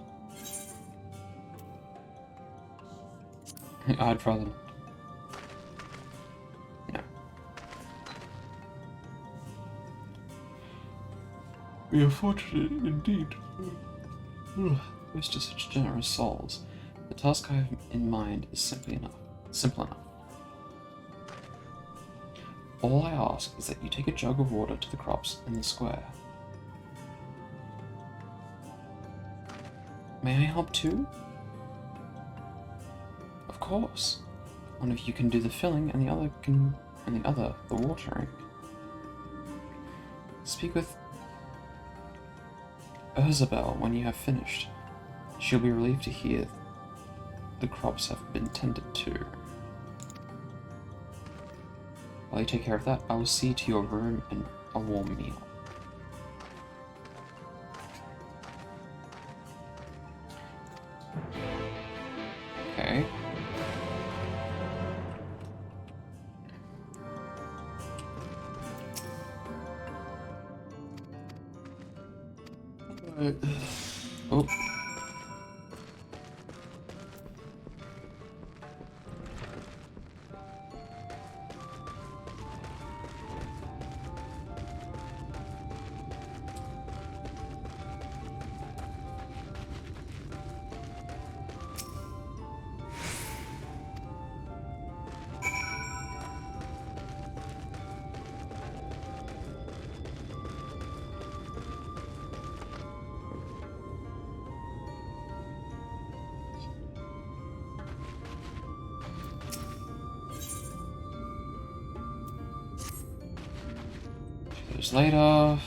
I'd rather not. No. We are fortunate indeed. Close to such generous souls. The task I have in mind is simple enough. All I ask is that you take a jug of water to the crops in the square. May I help too? Of course. One of you can do the filling and the other the watering. Speak with Urzabel when you have finished. She'll be relieved to hear the crops have been tended to. While you take care of that, I will see to your room and a warm meal. Okay. Oh. Years later.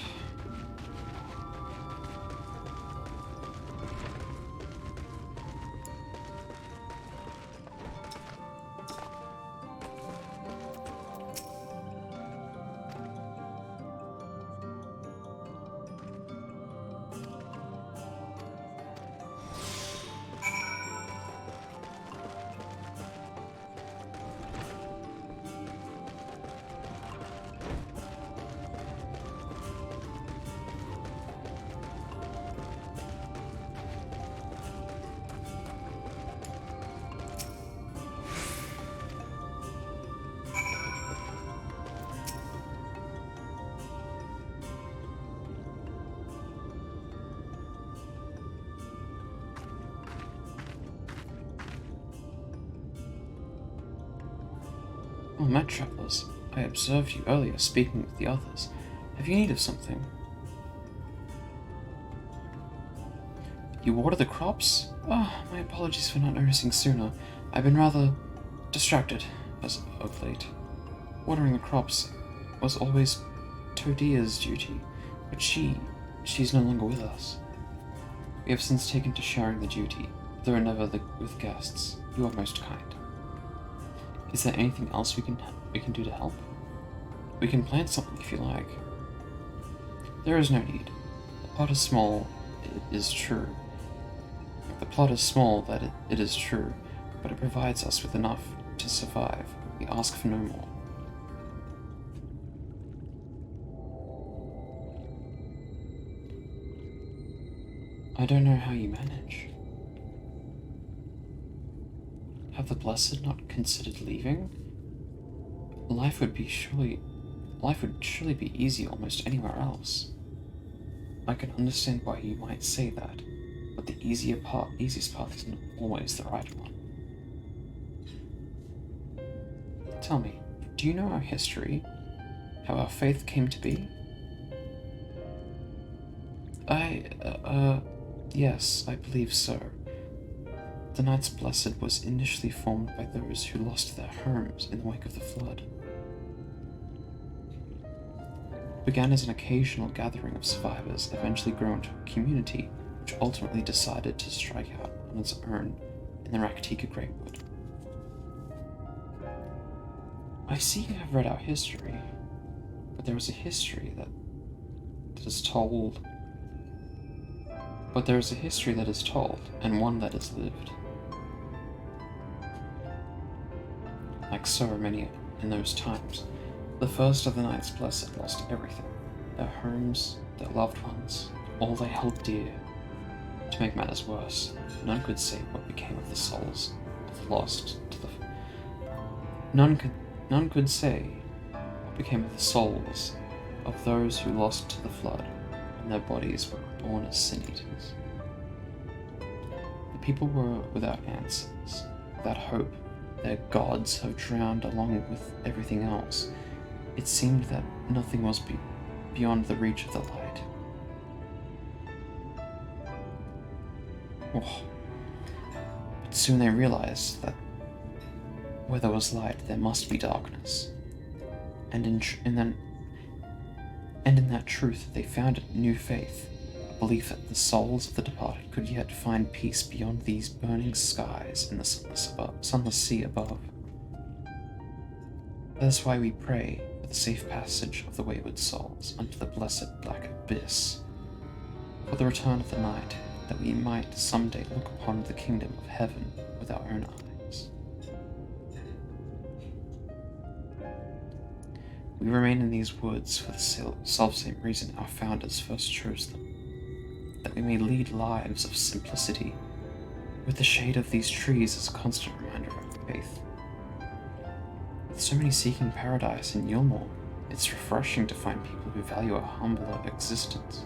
Oh, Met Travelers, I observed you earlier speaking with the others. Have you need of something? You water the crops? Oh, my apologies for not noticing sooner. I've been rather distracted as of late. Watering the crops was always Todia's duty, but she's no longer with us. We have since taken to sharing the duty, though never with guests. You are most kind. Is there anything else we can do to help? We can plant something if you like. There is no need. The plot is small, it is true. The plot is small, that it is true, but it provides us with enough to survive. We ask for no more. I don't know how you manage. Have the Blessed not considered leaving? Life would surely be easy almost anywhere else. I can understand why you might say that, but the easiest path isn't always the right one. Tell me, do you know our history? How our faith came to be? Yes, I believe so. The Knights Blessed was initially formed by those who lost their homes in the wake of the flood. It began as an occasional gathering of survivors, eventually grew into a community, which ultimately decided to strike out on its own in the Rak'Tika Greatwood. I see you have read our history, but there is a history that is told. But there is a history that is told, and one that is lived. Like so many in those times, the first of the Knights Blessed lost everything. Their homes, their loved ones, all they held dear. To make matters worse, none could say what became of the souls of the lost to the... None could say what became of the souls of those who lost to the flood, and their bodies were reborn as sin-eaters. The people were without answers, without hope. Their gods have drowned along with everything else. It seemed that nothing was beyond the reach of the light. Oh. But soon they realized that where there was light, there must be darkness. And in that truth, they found a new faith, a belief that the souls of the departed could yet find peace beyond these burning skies and the sunless sea above. That is why we pray for the safe passage of the wayward souls unto the blessed black abyss, for the return of the night, that we might someday look upon the kingdom of heaven with our own eyes. We remain in these woods for the selfsame reason our founders first chose them, that we may lead lives of simplicity, with the shade of these trees as a constant reminder of our faith. With so many seeking paradise in Yulmore, it's refreshing to find people who value a humbler existence.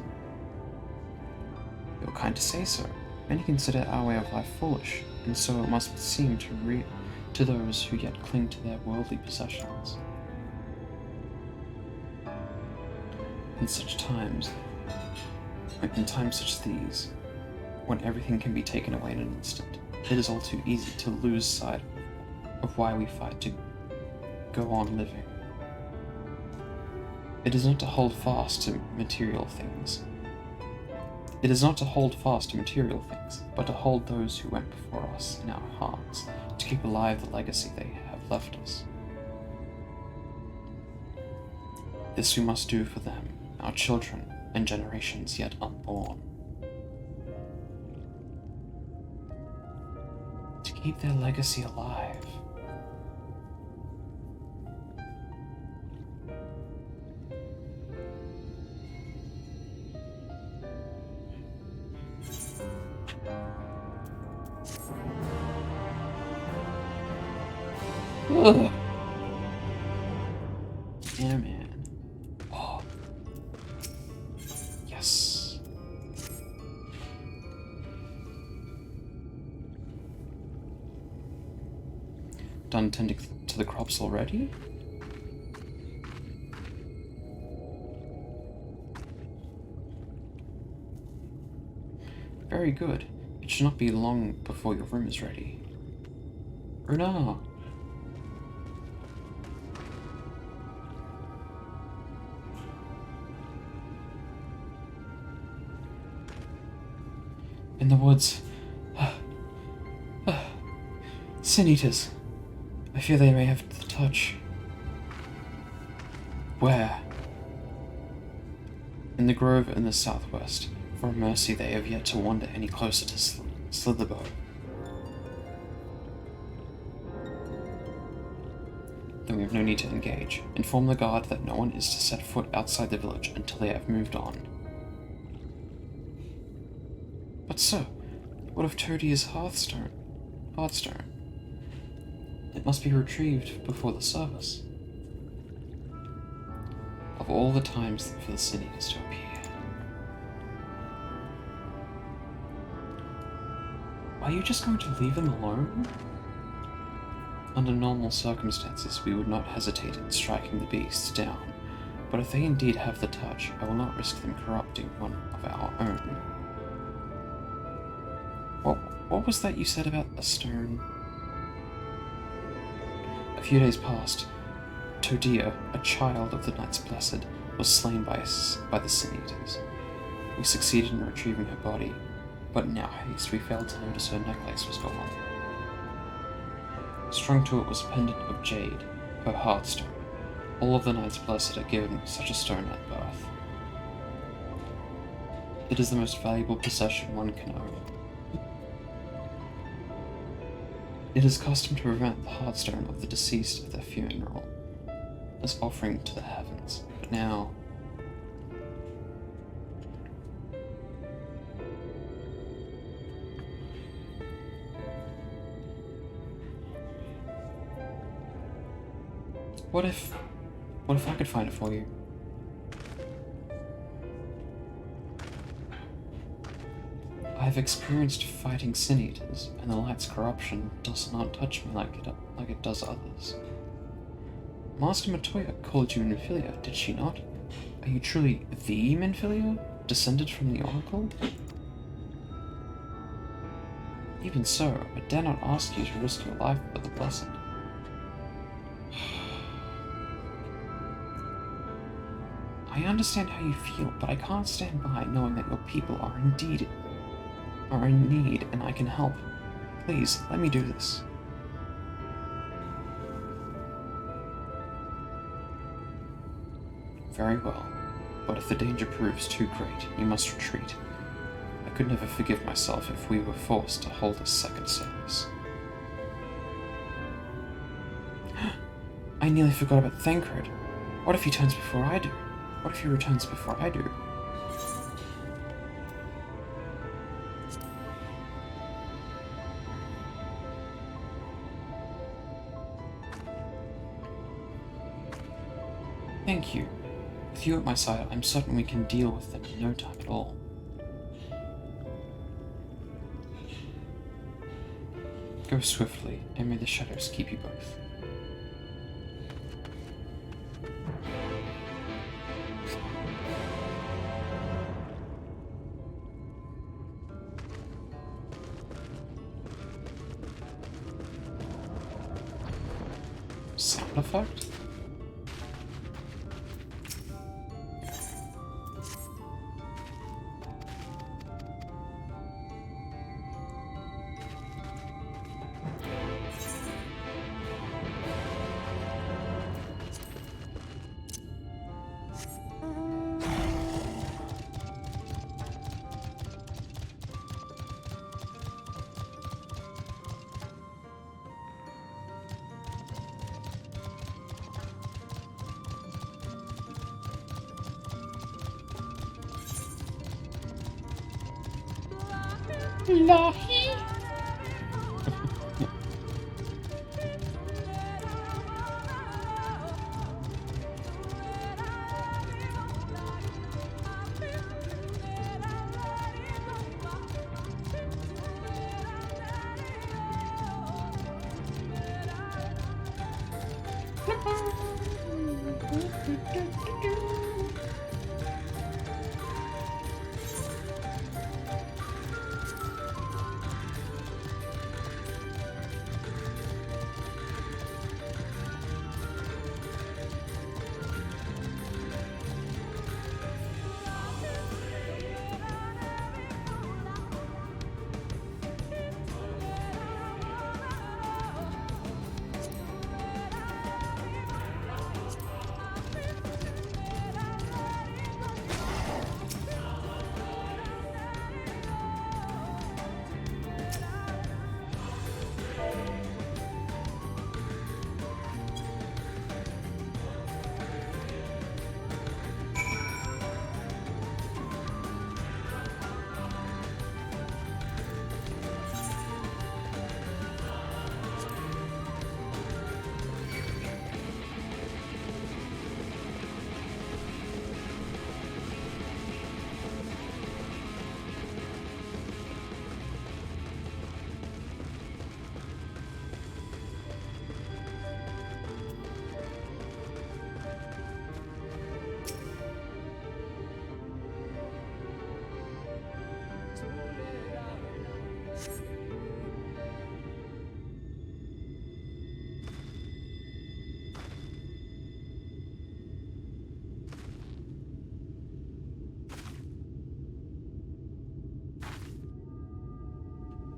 You're kind to say so. Many consider our way of life foolish, and so it must seem to those who yet cling to their worldly possessions. In times such as these, when everything can be taken away in an instant, it is all too easy to lose sight of why we fight to go on living. It is not to hold fast to material things. It is not to hold fast to material things, but to hold those who went before us in our hearts, to keep alive the legacy they have left us. This we must do for them, our children, and generations yet unborn. To keep their legacy alive. Ugh. Yeah, man. Oh. Yes. Done tending to the crops already? Very good. It should not be long before your room is ready. Runa! In the woods. Sin Eaters. I fear they may have the touch. Where? In the grove in the southwest. For mercy they have yet to wander any closer to Slitherbow. Then we have no need to engage. Inform the guard that no one is to set foot outside the village until they have moved on. But sir, what of Toadia's hearthstone? It must be retrieved before the service. Of all the times for the Sin Eaters to appear. Are you just going to leave them alone? Under normal circumstances, we would not hesitate in striking the beasts down, but if they indeed have the touch, I will not risk them corrupting one of our own. What was that you said about a stone? A few days passed. Todia, a child of the Knights Blessed, was slain by the Sin Eaters. We succeeded in retrieving her body, but in our haste we failed to notice her necklace was gone. Strung to it was a pendant of jade, her hearthstone. All of the Knights Blessed are given such a stone at birth. It is the most valuable possession one can own. It is custom to prevent the hearthstone of the deceased at their funeral, as offering to the heavens. But now, what if I could find it for you? I have experienced fighting Sin Eaters, and the light's corruption does not touch me like it does others. Master Matoya called you Minfilia, did she not? Are you truly the Minfilia, descended from the Oracle? Even so, I dare not ask you to risk your life for the Blessed. I understand how you feel, but I can't stand by knowing that your people are in need, and I can help. Please, let me do this. Very well, but if the danger proves too great, you must retreat. I could never forgive myself if we were forced to hold a second service. I nearly forgot about Thancred. What if he turns before I do? What if he returns before I do? Thank you. With you at my side, I'm certain we can deal with them in no time at all. Go swiftly, and may the shadows keep you both. Sound effect? Lahee.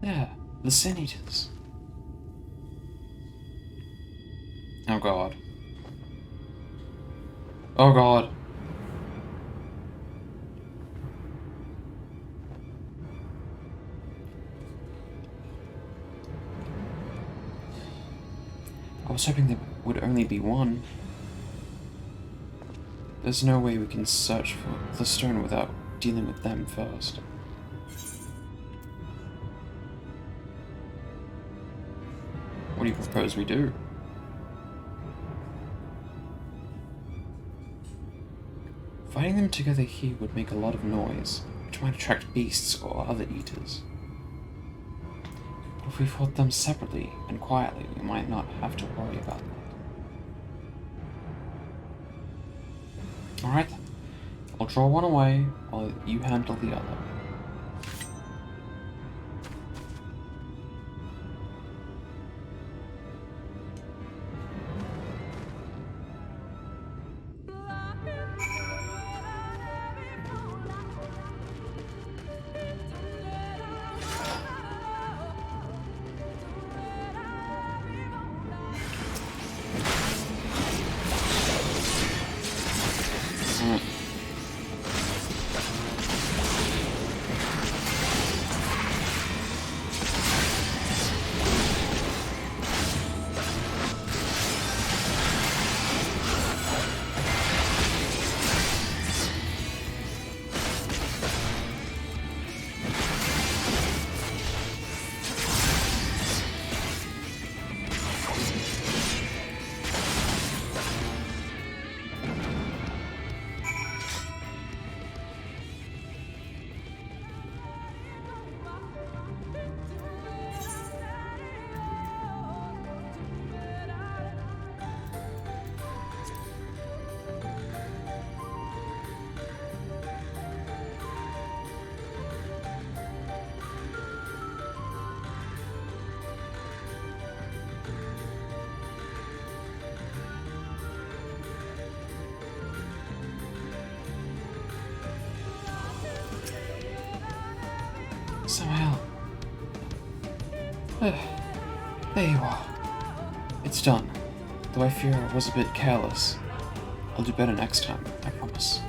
There, the Sin Eaters. Oh god. Oh god. I was hoping there would only be one. There's no way we can search for the stone without dealing with them first. What do you propose we do? Fighting them together here would make a lot of noise, which might attract beasts or other eaters. But if we fought them separately and quietly, we might not have to worry about that. Alright then. I'll draw one away while you handle the other. Somehow. There you are. It's done. Though I fear I was a bit careless. I'll do better next time, I promise.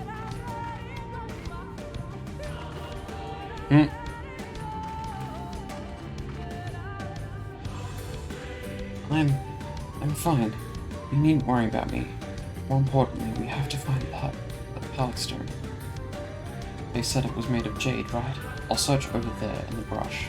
I'm fine. You needn't worry about me. More importantly, we have to find the Park Stone. They said it was made of jade, right? I'll search over there in the brush.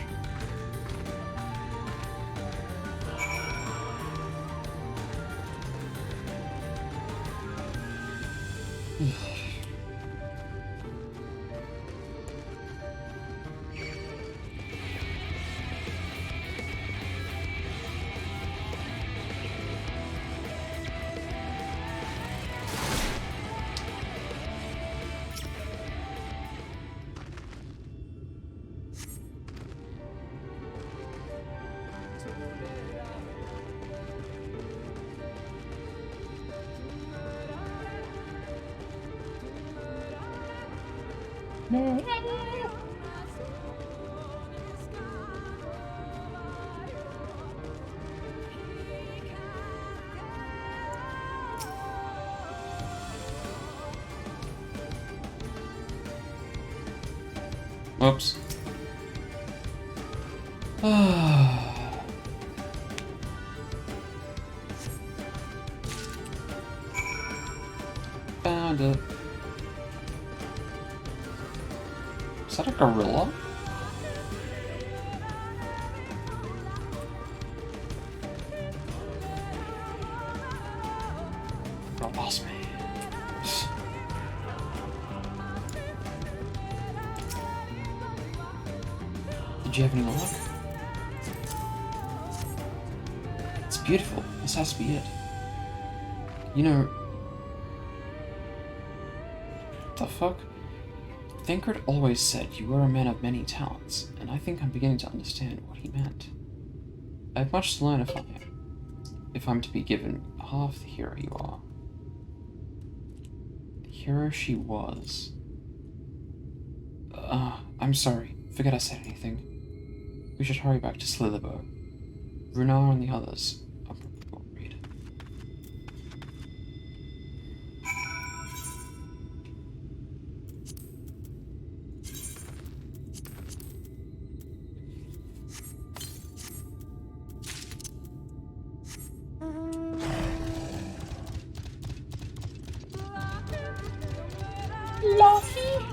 Oops. Found it. Is that a gorilla? Oh, boss man. Did you have any luck? It's beautiful. This has to be it. You know... What the fuck? Thancred always said you were a man of many talents, and I think I'm beginning to understand what he meant. I have much to learn if I'm to be given half the hero you are. The hero she was. I'm sorry. Forget I said anything. We should hurry back to Slitherbow. Runella and the others are probably worried. Lahee!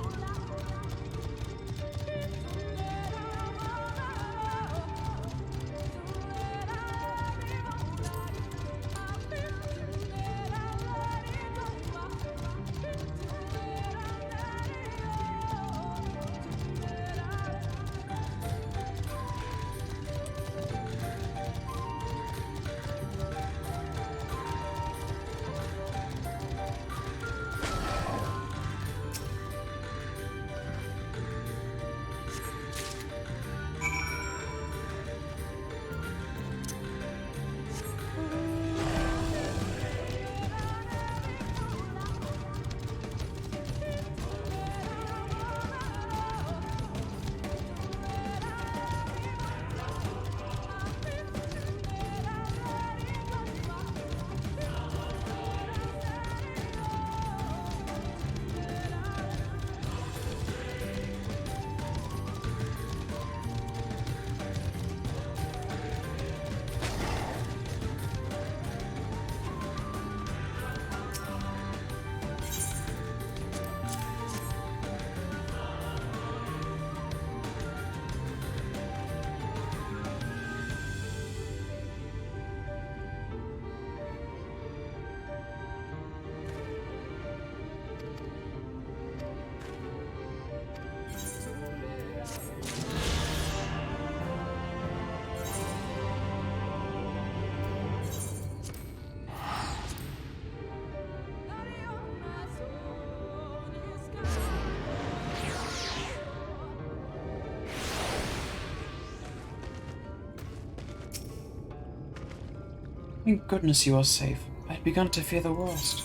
Thank goodness you are safe. I had begun to fear the worst.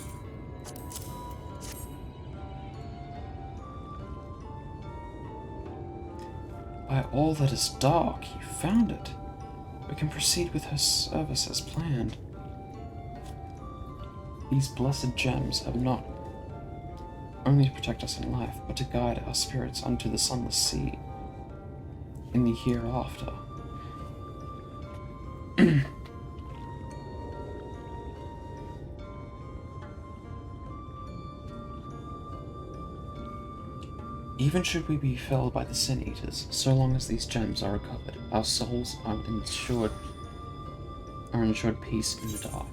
By all that is dark, you found it. We can proceed with her service as planned. These blessed gems have not only to protect us in life, but to guide our spirits unto the sunless sea in the hereafter. Even should we be felled by the Sin Eaters, so long as these gems are recovered, our souls are ensured peace in the dark.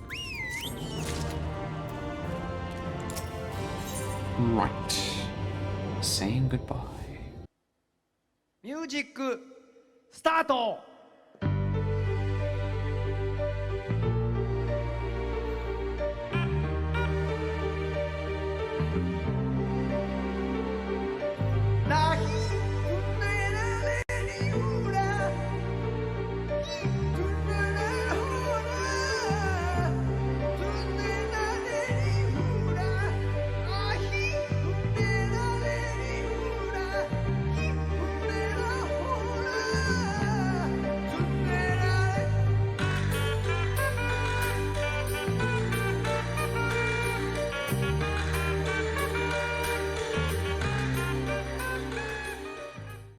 Right. Saying goodbye. ミュージックスタート